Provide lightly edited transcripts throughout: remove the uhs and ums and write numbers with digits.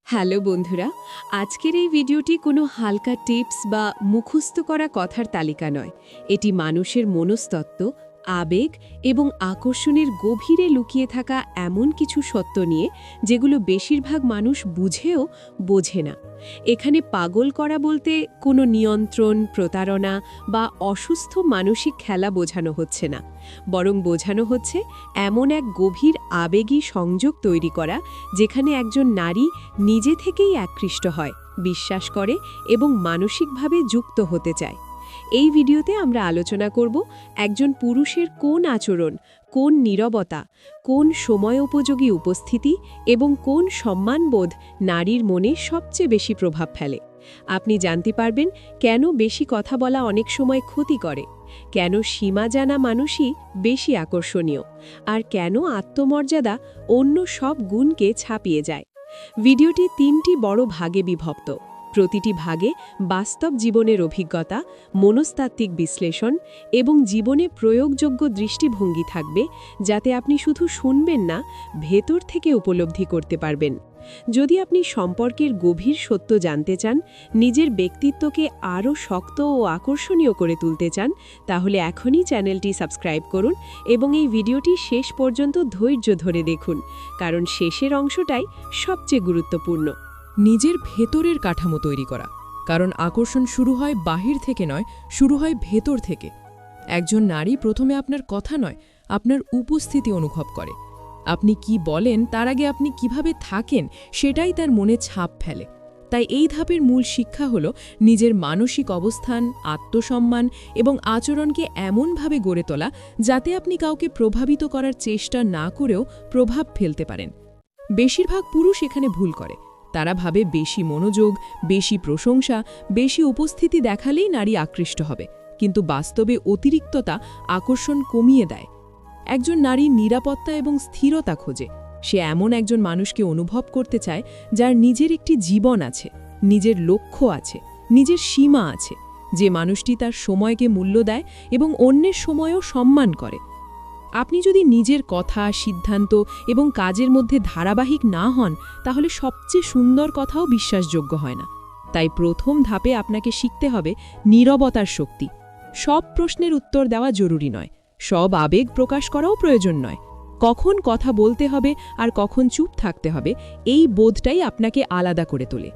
Hello বন্ধুরা, আজকের এই ভিডিওটি কোনো হালকা টিপস বা মুখস্থ করা কথার তালিকা নয়। এটি মানুষের মনস্তত্ত্ব, আবেগ এবং আকর্ষণের গভীরে লুকিয়ে থাকা এমন কিছু সত্য নিয়ে যেগুলো বেশিরভাগ মানুষ বুঝেও বোঝে না। এখানে পাগল করা বলতে কোনো নিয়ন্ত্রণ, প্রতারণা বা অসুস্থ মানসিক খেলা বোঝানো হচ্ছে না, বরং বোঝানো হচ্ছে এমন এক গভীর আবেগী সংযোগ তৈরি করা যেখানে একজন নারী নিজে থেকেই আকৃষ্ট হয়, বিশ্বাস করে এবং মানসিকভাবে যুক্ত হতে চায়। এই ভিডিওতে আমরা আলোচনা করব একজন পুরুষের কোন আচরণ, কোন নীরবতা, কোন সময়োপযোগী উপস্থিতি এবং কোন সম্মানবোধ নারীর মনে সবচেয়ে বেশি প্রভাব ফেলে। আপনি জানতে পারবেন কেন বেশি কথা বলা অনেক সময় ক্ষতি করে, কেন সীমা জানা মানুষই বেশি আকর্ষণীয়, আর কেন আত্মমর্যাদা অন্য সব গুণকে ছাপিয়ে যায়। ভিডিওটি 3টি বড় ভাগে বিভক্ত। প্রতিটি ভাগে বাস্তব জীবনের অভিজ্ঞতা, মনস্তাত্ত্বিক বিশ্লেষণ এবং জীবনে প্রয়োগযোগ্য দৃষ্টিভঙ্গি থাকবে, যাতে আপনি শুধু শুনবেন না, ভেতর থেকে উপলব্ধি করতে পারবেন। যদি আপনি সম্পর্কের গভীর সত্য জানতে চান, নিজের ব্যক্তিত্বকে আরও শক্ত ও আকর্ষণীয় করে তুলতে চান, তাহলে এখনই চ্যানেলটি সাবস্ক্রাইব করুন এবং এই ভিডিওটি শেষ পর্যন্ত ধৈর্য ধরে দেখুন, কারণ শেষের অংশটাই সবচেয়ে গুরুত্বপূর্ণ। নিজের ভেতরের কাঠামো তৈরি করা, কারণ আকর্ষণ শুরু হয় বাহির থেকে নয়, শুরু হয় ভেতর থেকে। একজন নারী প্রথমে আপনার কথা নয়, আপনার উপস্থিতি অনুভব করে। আপনি কি বলেন তার আগে আপনি কিভাবে থাকেন সেটাই তার মনে ছাপ ফেলে। তাই এই ধাপের মূল শিক্ষা হল নিজের মানসিক অবস্থান, আত্মসম্মান এবং আচরণকে এমনভাবে গড়ে তোলা যাতে আপনি কাউকে প্রভাবিত করার চেষ্টা না করেও প্রভাব ফেলতে পারেন। বেশিরভাগ পুরুষ এখানে ভুল করে। তারা ভাবে বেশি মনোযোগ, বেশি প্রশংসা, বেশি উপস্থিতি দেখালেই নারী আকৃষ্ট হবে, কিন্তু বাস্তবে অতিরিক্ততা আকর্ষণ কমিয়ে দেয়। একজন নারী নিরাপত্তা এবং স্থিরতা খোঁজে। সে এমন একজন মানুষকে অনুভব করতে চায় যার নিজের একটি জীবন আছে, নিজের লক্ষ্য আছে, নিজের সীমা আছে, যে মানুষটি তার সময়কে মূল্য দেয় এবং অন্যের সময়ও সম্মান করে। আপনি যদি নিজের কথা, সিদ্ধান্ত এবং কাজের মধ্যে ধারাবাহিক না হন, তাহলে সবচেয়ে সুন্দর কথাও বিশ্বাসযোগ্য হয় না। তাই প্রথম ধাপে আপনাকে শিখতে হবে নীরবতার শক্তি। সব প্রশ্নের উত্তর দেওয়া জরুরি নয়, সব আবেগ প্রকাশ করাও প্রয়োজন নয়। কখন কথা বলতে হবে আর কখন চুপ থাকতে হবে, এই বোধটাই আপনাকে আলাদা করে তোলে।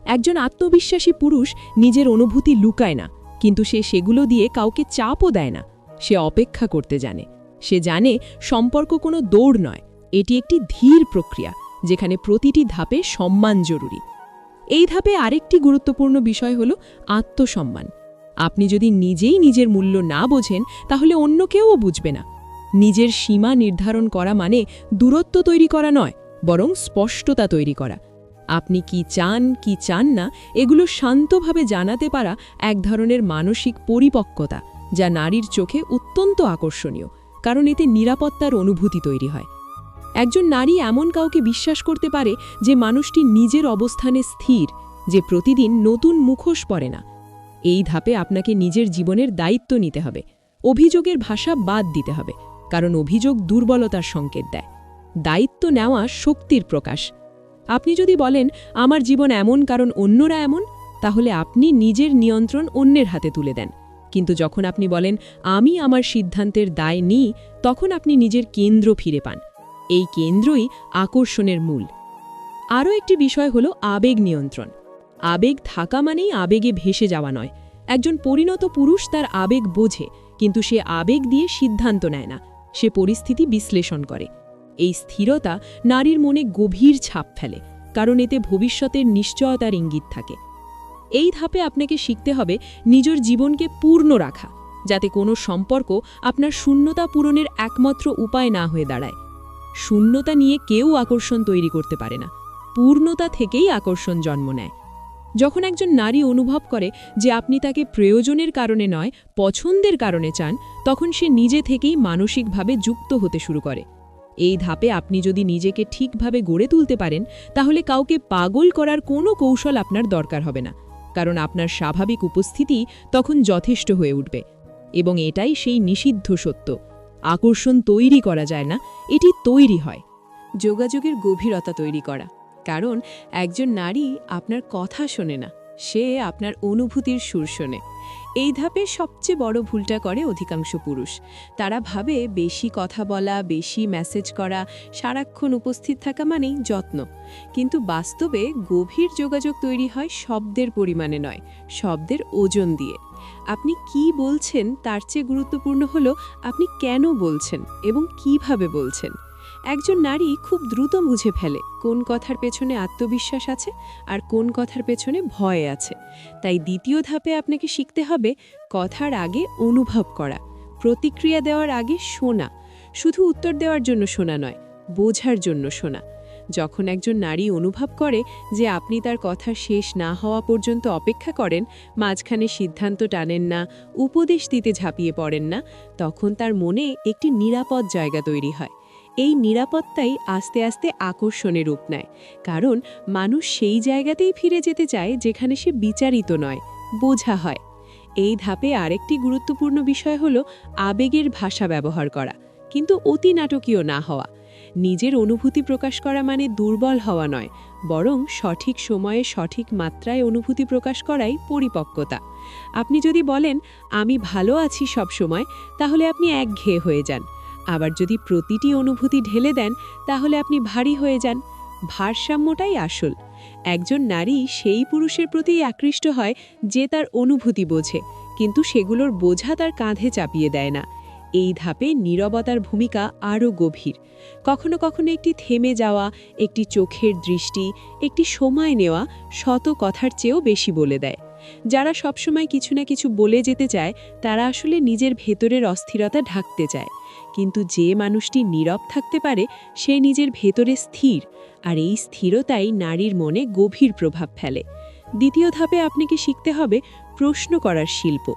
একজন আত্মবিশ্বাসী পুরুষ নিজের অনুভূতি লুকায় না, কিন্তু সে সেগুলো দিয়ে কাউকে চাপও দেয় না। সে অপেক্ষা করতে জানে। সে জানে সম্পর্ক কোনো দৌড় নয়, এটি একটি ধীর প্রক্রিয়া, যেখানে প্রতিটি ধাপে সম্মান জরুরি। এই ধাপে আরেকটি গুরুত্বপূর্ণ বিষয় হল আত্মসম্মান। আপনি যদি নিজেই নিজের মূল্য না বোঝেন, তাহলে অন্য কেউও বুঝবে না। নিজের সীমা নির্ধারণ করা মানে দূরত্ব তৈরি করা নয়, বরং স্পষ্টতা তৈরি করা। আপনি কি চান, কি চান না, এগুলো শান্তভাবে জানাতে পারা এক ধরনের মানসিক পরিপক্কতা, যা নারীর চোখে অত্যন্ত আকর্ষণীয়, কারণ এতে নিরাপত্তার অনুভূতি তৈরি হয়। একজন নারী এমন কাউকে বিশ্বাস করতে পারে যে মানুষটি নিজের অবস্থানে স্থির, যে প্রতিদিন নতুন মুখোশ পরে না। এই ধাপে আপনাকে নিজের জীবনের দায়িত্ব নিতে হবে। অভিযোগের ভাষা বাদ দিতে হবে, কারণ অভিযোগ দুর্বলতার সংকেত দেয়। দায়িত্ব নেওয়া শক্তির প্রকাশ। আপনি যদি বলেন আমার জীবন এমন কারণ অন্যরা এমন, তাহলে আপনি নিজের নিয়ন্ত্রণ অন্যের হাতে তুলে দেন। কিন্তু যখন আপনি বলেন আমি আমার সিদ্ধান্তের দায় নিই, তখন আপনি নিজের কেন্দ্র ফিরে পান। এই কেন্দ্রই আকর্ষণের মূল। আরও একটি বিষয় হল আবেগ নিয়ন্ত্রণ। আবেগ থাকা মানেই আবেগে ভেসে যাওয়া নয়। একজন পরিণত পুরুষ তার আবেগ বোঝে, কিন্তু সে আবেগ দিয়ে সিদ্ধান্ত নেয় না, সে পরিস্থিতি বিশ্লেষণ করে। এই স্থিরতা নারীর মনে গভীর ছাপ ফেলে, কারণ এতে ভবিষ্যতের নিশ্চয়তার ইঙ্গিত থাকে। এই ধাপে আপনাকে শিখতে হবে নিজের জীবনকে পূর্ণ রাখা, যাতে কোনো সম্পর্ক আপনার শূন্যতা পূরণের একমাত্র উপায় না হয়ে দাঁড়ায়। শূন্যতা নিয়ে কেউ আকর্ষণ তৈরি করতে পারে না, পূর্ণতা থেকেই আকর্ষণ জন্ম নেয়। যখন একজন নারী অনুভব করে যে আপনি তাকে প্রয়োজনের কারণে নয়, পছন্দের কারণে চান, তখন সে নিজে থেকেই মানসিকভাবে যুক্ত হতে শুরু করে। এই ধাপে আপনি যদি নিজেকে ঠিকভাবে গড়ে তুলতে পারেন, তাহলে কাউকে পাগল করার কোনো কৌশল আপনার দরকার হবে না, কারণ আপনার স্বাভাবিক উপস্থিতি তখন যথেষ্ট হয়ে উঠবে। এবং এটাই সেই নিষিদ্ধ সত্য, আকর্ষণ তৈরি করা যায় না, এটি তৈরি হয়। যোগাযোগের গভীরতা তৈরি করা। কারণ একজন নারী আপনার কথা শোনে না, সে আপনার অনুভূতির সুর শোনে। এই ধাপে সবচেয়ে বড় ভুলটা করে অধিকাংশ পুরুষ। তারা ভাবে বেশি কথা বলা, বেশি মেসেজ করা, সারাক্ষণ উপস্থিত থাকা মানেই যত্ন। কিন্তু বাস্তবে গভীর যোগাযোগ তৈরি হয় শব্দের পরিমাণে নয়, শব্দের ওজন দিয়ে। আপনি কি বলছেন তার চেয়ে গুরুত্বপূর্ণ হলো আপনি কেন বলছেন এবং কিভাবে বলছেন। একজন নারী খুব দ্রুত বুঝে ফেলে কোন কথার পেছনে আত্মবিশ্বাস আছে আর কোন কথার পেছনে ভয় আছে। তাই দ্বিতীয় ধাপে আপনাকে শিখতে হবে কথার আগে অনুভব করা, প্রতিক্রিয়া দেওয়ার আগে শোনা। শুধু উত্তর দেওয়ার জন্য শোনা নয়, বোঝার জন্য শোনা। যখন একজন নারী অনুভব করে যে আপনি তার কথা শেষ না হওয়া পর্যন্ত অপেক্ষা করেন, মাঝখানে সিদ্ধান্ত টানেন না, উপদেশ দিতে ঝাঁপিয়ে পড়েন না, তখন তার মনে একটি নিরাপদ জায়গা তৈরি হয়। এই নিরাপত্তাই আস্তে আস্তে আকর্ষণের রূপ নেয়, কারণ মানুষ সেই জায়গাতেই ফিরে যেতে চায় যেখানে সে বিচারিত নয়, বোঝা হয়। এই ধাপে আরেকটি গুরুত্বপূর্ণ বিষয় হল আবেগের ভাষা ব্যবহার করা, কিন্তু অতি নাটকীয় না হওয়া। নিজের অনুভূতি প্রকাশ করা মানে দুর্বল হওয়া নয়, বরং সঠিক সময়ে সঠিক মাত্রায় অনুভূতি প্রকাশ করাই পরিপক্কতা। আপনি যদি বলেন আমি ভালো আছি সব সময়, তাহলে আপনি একঘেয়ে হয়ে যান। আবার যদি প্রতিটি অনুভূতি ঢেলে দেন, তাহলে আপনি ভারী হয়ে যান। ভারসাম্যটাই আসল। একজন নারী সেই পুরুষের প্রতি আকৃষ্ট হয় যে তার অনুভূতি বোঝে, কিন্তু সেগুলোর বোঝা তার কাঁধে চাপিয়ে দেয় না। এই ধাপে নীরবতার ভূমিকা আরও গভীর। কখনো কখনো একটি থেমে যাওয়া, একটি চোখের দৃষ্টি, একটি সময় নেওয়া শত কথার চেয়েও বেশি বলে দেয়। যারা সবসময় কিছু না কিছু বলে যেতে চায়, তারা আসলে নিজের ভেতরের অস্থিরতা ঢাকতে চায়। কিন্তু যে মানুষটি নীরব থাকতে পারে, সে নিজের ভেতরে স্থির, আর এই স্থিরতাই নারীর মনে গভীর প্রভাব ফেলে। দ্বিতীয় ধাপে আপনাকে শিখতে হবে প্রশ্ন করার শিল্প।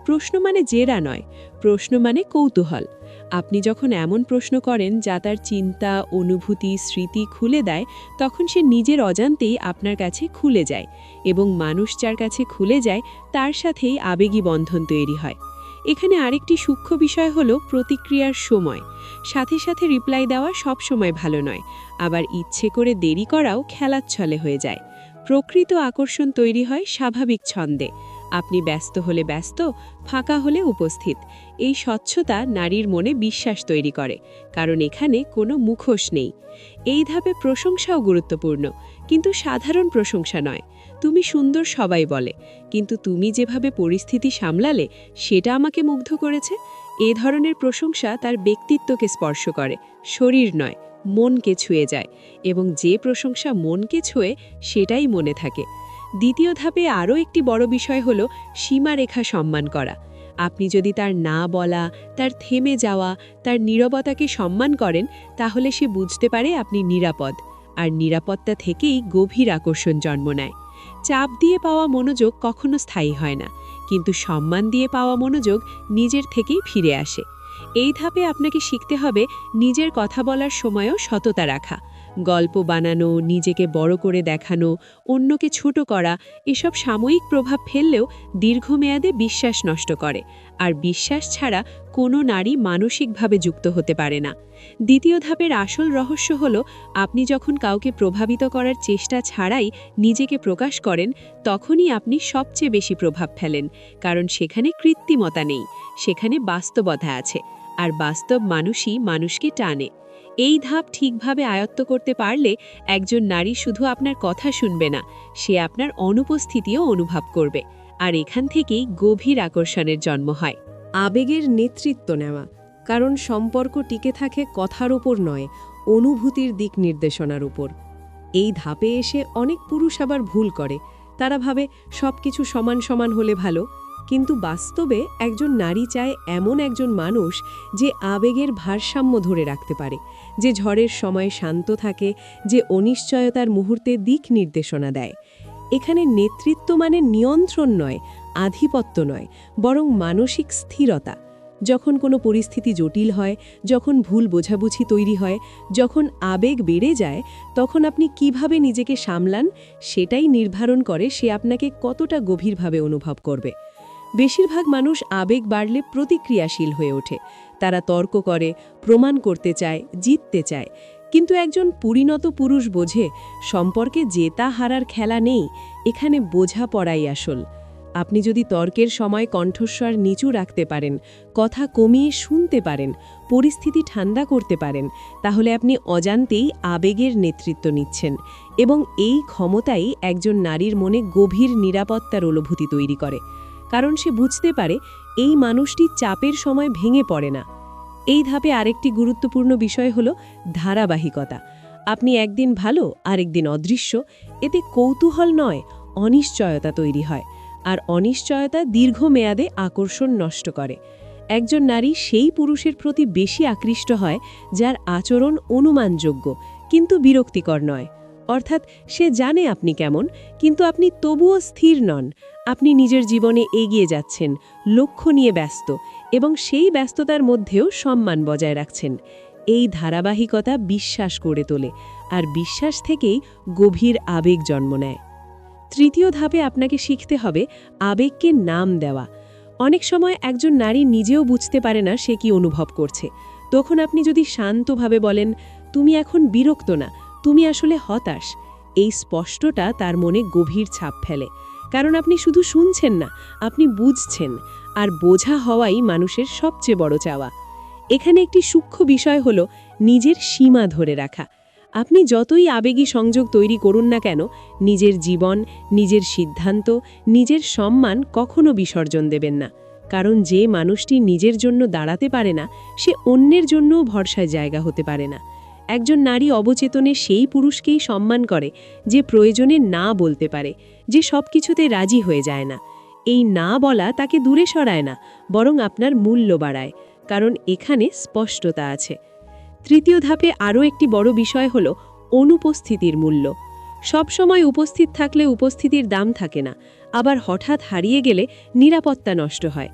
প্রশ্ন মানে জেরা নয়, প্রশ্ন মানে কৌতূহল। আপনি যখন এমন প্রশ্ন করেন যা তার চিন্তা, অনুভূতি, স্মৃতি খুলে দেয়, তখন সে নিজের অজান্তেই আপনার কাছে খুলে যায়, এবং মানুষ যার কাছে খুলে যায় তার সাথেই আবেগী বন্ধন তৈরি হয়। এখানে আরেকটি সূক্ষ্ম বিষয় হলো প্রতিক্রিয়ার সময়। সাথে সাথে রিপ্লাই দেওয়া সব সময় ভালো নয়, আবার ইচ্ছে করে দেরি করাও খেলাচ্ছলে হয়ে যায়। প্রকৃত আকর্ষণ তৈরি হয় স্বাভাবিক ছন্দে। আপনি ব্যস্ত হলে ব্যস্ত, ফাঁকা হলে উপস্থিত। এই স্বচ্ছতা নারীর মনে বিশ্বাস তৈরি করে, কারণ এখানে কোনো মুখোশ নেই। এই ধাপে প্রশংসাও গুরুত্বপূর্ণ, কিন্তু সাধারণ প্রশংসা নয়। তুমি সুন্দর সবাই বলে, কিন্তু তুমি যেভাবে পরিস্থিতি সামলালে সেটা আমাকে মুগ্ধ করেছে। এ ধরনের প্রশংসা তার ব্যক্তিত্বকে স্পর্শ করে, শরীর নয়, মনকে ছুঁয়ে যায়, এবং যে প্রশংসা মনকে ছুঁয়ে সেটাই মনে থাকে। দ্বিতীয় ধাপে আরও একটি বড় বিষয় হল সীমারেখা সম্মান করা। আপনি যদি তার না বলা, তার থেমে যাওয়া, তার নীরবতাকে সম্মান করেন, তাহলে সে বুঝতে পারে আপনি নিরাপদ, আর নিরাপত্তা থেকেই গভীর আকর্ষণ জন্ম নেয়। চাপ দিয়ে পাওয়া মনোযোগ কখনো স্থায়ী হয় না, কিন্তু সম্মান দিয়ে পাওয়া মনোযোগ নিজের থেকেই ফিরে আসে। এই ধাপে আপনাকে শিখতে হবে নিজের কথা বলার সময়ও সততা রাখা। গল্প বানানো, নিজেকে বড় করে দেখানো, অন্যকে ছোট করা, এসব সাময়িক প্রভাব ফেললেও দীর্ঘমেয়াদে বিশ্বাস নষ্ট করে, আর বিশ্বাস ছাড়া কোনো নারী মানসিকভাবে যুক্ত হতে পারে না। দ্বিতীয় ধাপের আসল রহস্য হল আপনি যখন কাউকে প্রভাবিত করার চেষ্টা ছাড়াই নিজেকে প্রকাশ করেন, তখনই আপনি সবচেয়ে বেশি প্রভাব ফেলেন, কারণ সেখানে কৃত্রিমতা নেই, সেখানে বাস্তবতা আছে, আর বাস্তব মানুষই মানুষকে টানে। এই ধাপ ঠিকভাবে আয়ত্ত করতে পারলে একজন নারী শুধু আপনার কথা শুনবে না, সে আপনার অনুপস্থিতিও অনুভব করবে, আর এখান থেকেই গভীর আকর্ষণের জন্ম হয়। আবেগের নেতৃত্ব নেওয়া, কারণ সম্পর্ক টিকে থাকে কথার উপর নয়, অনুভূতির দিক নির্দেশনার উপর। এই ধাপে এসে অনেক পুরুষ আবার ভুল করে। তারা ভাবে সবকিছু সমান সমান হলে ভালো, কিন্তু বাস্তবে একজন নারী চায় এমন একজন মানুষ যে আবেগের ভারসাম্য ধরে রাখতে পারে, যে ঝড়ের সময় শান্ত থাকে, যে অনিশ্চয়তার মুহূর্তে দিক নির্দেশনা দেয়। এখানে নেতৃত্ব মানে নিয়ন্ত্রণ নয়, আধিপত্য নয়, বরং মানসিক স্থিরতা। যখন কোনো পরিস্থিতি জটিল হয়, যখন ভুল বোঝাবুঝি তৈরি হয়, যখন আবেগ বেড়ে যায়, তখন আপনি কিভাবে নিজেকে সামলান সেটাই নির্ধারণ করে সে আপনাকে কতটা গভীরভাবে অনুভব করবে। বেশিরভাগ মানুষ আবেগ বাড়লে প্রতিক্রিয়াশীল হয়ে ওঠে। তারা তর্ক করে, প্রমাণ করতে চায়, জিততে চায়। কিন্তু একজন পরিণত পুরুষ বোঝে সম্পর্কে জেতা হারার খেলা নেই, এখানে বোঝাপড়াই আসল। আপনি যদি তর্কের সময় কণ্ঠস্বর নিচু রাখতে পারেন, কথা কমিয়ে শুনতে পারেন, পরিস্থিতি ঠান্ডা করতে পারেন, তাহলে আপনি অজান্তেই আবেগের নেতৃত্ব নিচ্ছেন, এবং এই ক্ষমতাই একজন নারীর মনে গভীর নিরাপত্তার অনুভূতি তৈরি করে। কারণ সে বুঝতে পারে এই মানুষটি চাপের সময় ভেঙে পড়ে না। এই ধাপে আরেকটি গুরুত্বপূর্ণ বিষয় হল ধারাবাহিকতা। আপনি একদিন ভালো, আরেকদিন অদৃশ্য, এতে কৌতূহল নয়, অনিশ্চয়তা তৈরি হয়। আর অনিশ্চয়তা দীর্ঘমেয়াদে আকর্ষণ নষ্ট করে। একজন নারী সেই পুরুষের প্রতি বেশি আকৃষ্ট হয় যার আচরণ অনুমানযোগ্য কিন্তু বিরক্তিকর নয়। অর্থাৎ সে জানে আপনি কেমন, কিন্তু আপনি তবুও স্থির নন। আপনি নিজের জীবনে এগিয়ে যাচ্ছেন, লক্ষ্য নিয়ে ব্যস্ত, এবং সেই ব্যস্ততার মধ্যেও সম্মান বজায় রাখছেন। এই ধারাবাহিকতা বিশ্বাস গড়ে তোলে, আর বিশ্বাস থেকেই গভীর আবেগ জন্ম নেয়। তৃতীয় ধাপে আপনাকে শিখতে হবে আবেগকে নাম দেওয়া। অনেক সময় একজন নারী নিজেও বুঝতে পারে না সে কি অনুভব করছে। তখন আপনি যদি শান্তভাবে বলেন, তুমি এখন বিরক্ত না, তুমি আসলে হতাশ, এই স্পষ্টটা তার মনে গভীর ছাপ ফেলে। কারণ আপনি শুধু শুনছেন না, আপনি বুঝছেন, আর বোঝা হওয়াই মানুষের সবচেয়ে বড় চাওয়া। এখানে একটি সূক্ষ্ম বিষয় হল নিজের সীমা ধরে রাখা। আপনি যতই আবেগী সংযোগ তৈরি করুন না কেন, নিজের জীবন, নিজের সিদ্ধান্ত, নিজের সম্মান কখনো বিসর্জন দেবেন না। কারণ যে মানুষটি নিজের জন্য দাঁড়াতে পারে না, সে অন্যের জন্যও ভরসার জায়গা হতে পারে না। একজন নারী অবচেতনে সেই পুরুষকেই সম্মান করে যে প্রয়োজনে না বলতে পারে, যে সব কিছুতে রাজি হয়ে যায় না। এই না বলা তাকে দূরে সরায় না, বরং আপনার মূল্য বাড়ায়, কারণ এখানে স্পষ্টতা আছে। তৃতীয় ধাপে আরও একটি বড় বিষয় হল অনুপস্থিতির মূল্য। সবসময় উপস্থিত থাকলে উপস্থিতির দাম থাকে না, আবার হঠাৎ হারিয়ে গেলে নিরাপত্তা নষ্ট হয়।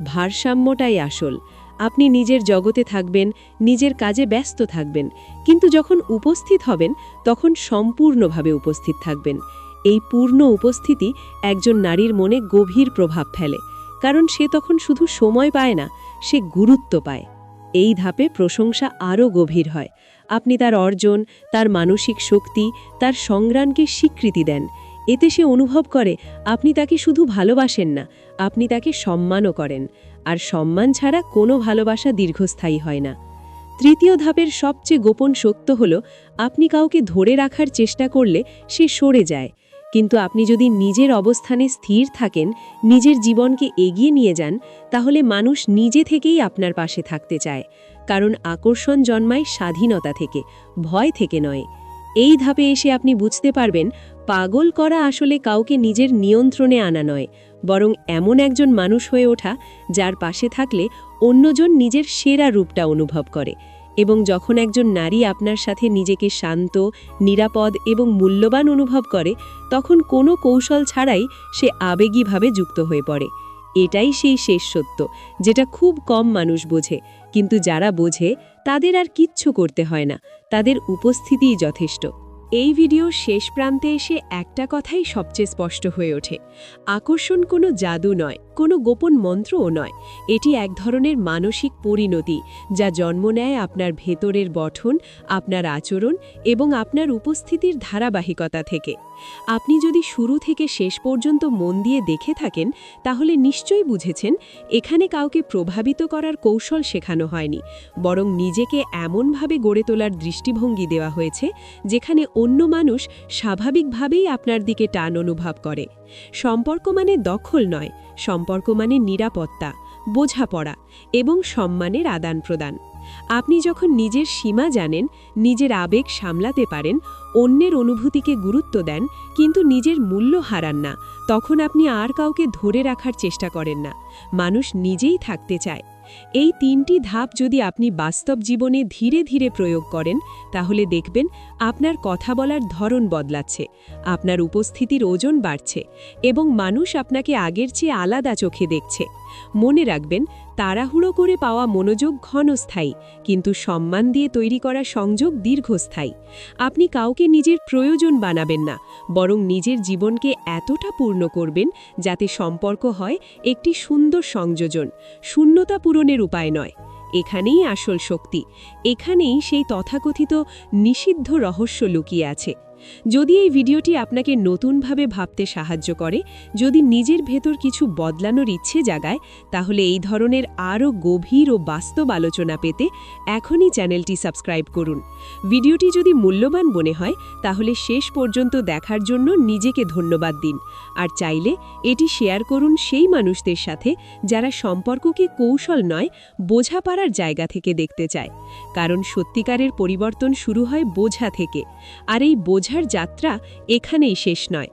ভারসাম্যটাই আসল। আপনি নিজের জগতে থাকবেন, নিজের কাজে ব্যস্ত থাকবেন, কিন্তু যখন উপস্থিত হবেন তখন সম্পূর্ণভাবে উপস্থিত থাকবেন। এই পূর্ণ উপস্থিতি একজন নারীর মনে গভীর প্রভাব ফেলে, কারণ সে তখন শুধু সময় পায় না, সে গুরুত্ব পায়। এই ধাপে প্রশংসা আরও গভীর হয়। আপনি তার অর্জন, তার মানসিক শক্তি, তার সংগ্রামকে স্বীকৃতি দেন। এতে সে অনুভব করে আপনি তাকে শুধু ভালোবাসেন না, আপনি তাকে সম্মানও করেন। আর সম্মান ছাড়া কোনো ভালোবাসা দীর্ঘস্থায়ী হয় না। তৃতীয় ধাপের সবচেয়ে গোপন সত্য হল আপনি কাউকে ধরে রাখার চেষ্টা করলে সে সরে যায়, কিন্তু আপনি যদি নিজের অবস্থানে স্থির থাকেন, নিজের জীবনকে এগিয়ে নিয়ে যান, তাহলে মানুষ নিজে থেকেই আপনার পাশে থাকতে চায়। কারণ আকর্ষণ জন্মায় স্বাধীনতা থেকে, ভয় থেকে নয়। এই ধাপে এসে আপনি বুঝতে পারবেন পাগল করা আসলে কাউকে নিজের নিয়ন্ত্রণে আনা নয়, বরং এমন একজন মানুষ হয়ে ওঠা যার পাশে থাকলে অন্যজন নিজের সেরা রূপটা অনুভব করে। এবং যখন একজন নারী আপনার সাথে নিজেকে শান্ত, নিরাপদ এবং মূল্যবান অনুভব করে, তখন কোনো কৌশল ছাড়াই সে আবেগীভাবে যুক্ত হয়ে পড়ে। এটাই সেই শেষ সত্য, যেটা খুব কম মানুষ বোঝে, কিন্তু যারা বোঝে তাদের আর কিচ্ছু করতে হয় না, তাদের উপস্থিতিই যথেষ্ট। এই ভিডিওর শেষ প্রান্তে এসে একটা কথাই সবচেয়ে স্পষ্ট হয়ে ওঠে। আকর্ষণ কোনো জাদু নয়, কোনো গোপন মন্ত্রও নয়। এটি এক ধরনের মানসিক পরিণতি, যা জন্ম নেয় আপনার ভেতরের গঠন, আপনার আচরণ এবং আপনার উপস্থিতির ধারাবাহিকতা থেকে। আপনি যদি শুরু থেকে শেষ পর্যন্ত মন দিয়ে দেখে থাকেন, তাহলে নিশ্চয়ই বুঝেছেন এখানে কাউকে প্রভাবিত করার কৌশল শেখানো হয়নি, বরং নিজেকে এমনভাবে গড়ে তোলার দৃষ্টিভঙ্গি দেওয়া হয়েছে যেখানে অন্য মানুষ স্বাভাবিকভাবেই আপনার দিকে টান অনুভব করে। সম্পর্ক মানে দখল নয়, সম্পর্ক মানে নিরাপত্তা, বোঝাপড়া এবং সম্মানের আদান প্রদান। আপনি যখন নিজের সীমা জানেন, নিজের আবেগ সামলাতে পারেন, অন্যের অনুভূতিকে গুরুত্ব দেন, কিন্তু নিজের মূল্য হারান না, তখন আপনি আর কাউকে ধরে রাখার চেষ্টা করেন না। মানুষ নিজেই থাকতে চায়। এই তিনটি ধাপ যদি আপনি বাস্তব জীবনে ধীরে ধীরে প্রয়োগ করেন, তাহলে দেখবেন আপনার কথা বলার ধরন বদলাচ্ছে, আপনার উপস্থিতির ওজন বাড়ছে এবং মানুষ আপনাকে আগের চেয়ে আলাদা চোখে দেখছে। মনে রাখবেন, তাড়াহুড়ো করে পাওয়া মনোযোগ ক্ষণস্থায়ী, কিন্তু সম্মান দিয়ে তৈরি করা সংযোগ দীর্ঘস্থায়ী। আপনি কাউকে নিজের প্রয়োজন বানাবেন না, বরং নিজের জীবনকে এতটা পূর্ণ করবেন যাতে সম্পর্ক হয় একটি সুন্দর সংযোজন, শূন্যতা পূরণের উপায় নয়। এখানেই আসল শক্তি, এখানেই সেই তথাকথিত নিষিদ্ধ রহস্য লুকিয়ে আছে। যদি এই ভিডিওটি আপনাকে নতুনভাবে ভাবতে সাহায্য করে, যদি নিজের ভেতর কিছু বদলানোর ইচ্ছে জাগায়, তাহলে এই ধরনের আরও গভীর ও বাস্তব আলোচনা পেতে এখনই চ্যানেলটি সাবস্ক্রাইব করুন। ভিডিওটি যদি মূল্যবান মনে হয় তাহলে শেষ পর্যন্ত দেখার জন্য নিজেকে ধন্যবাদ দিন, আর চাইলে এটি শেয়ার করুন সেই মানুষদের সাথে যারা সম্পর্ককে কৌশল নয়, বোঝাপড়ার জায়গা থেকে দেখতে চায়। কারণ সত্যিকারের পরিবর্তন শুরু হয় বোঝা থেকে, আর এই বোঝার যাত্রা এখানেই শেষ নয়।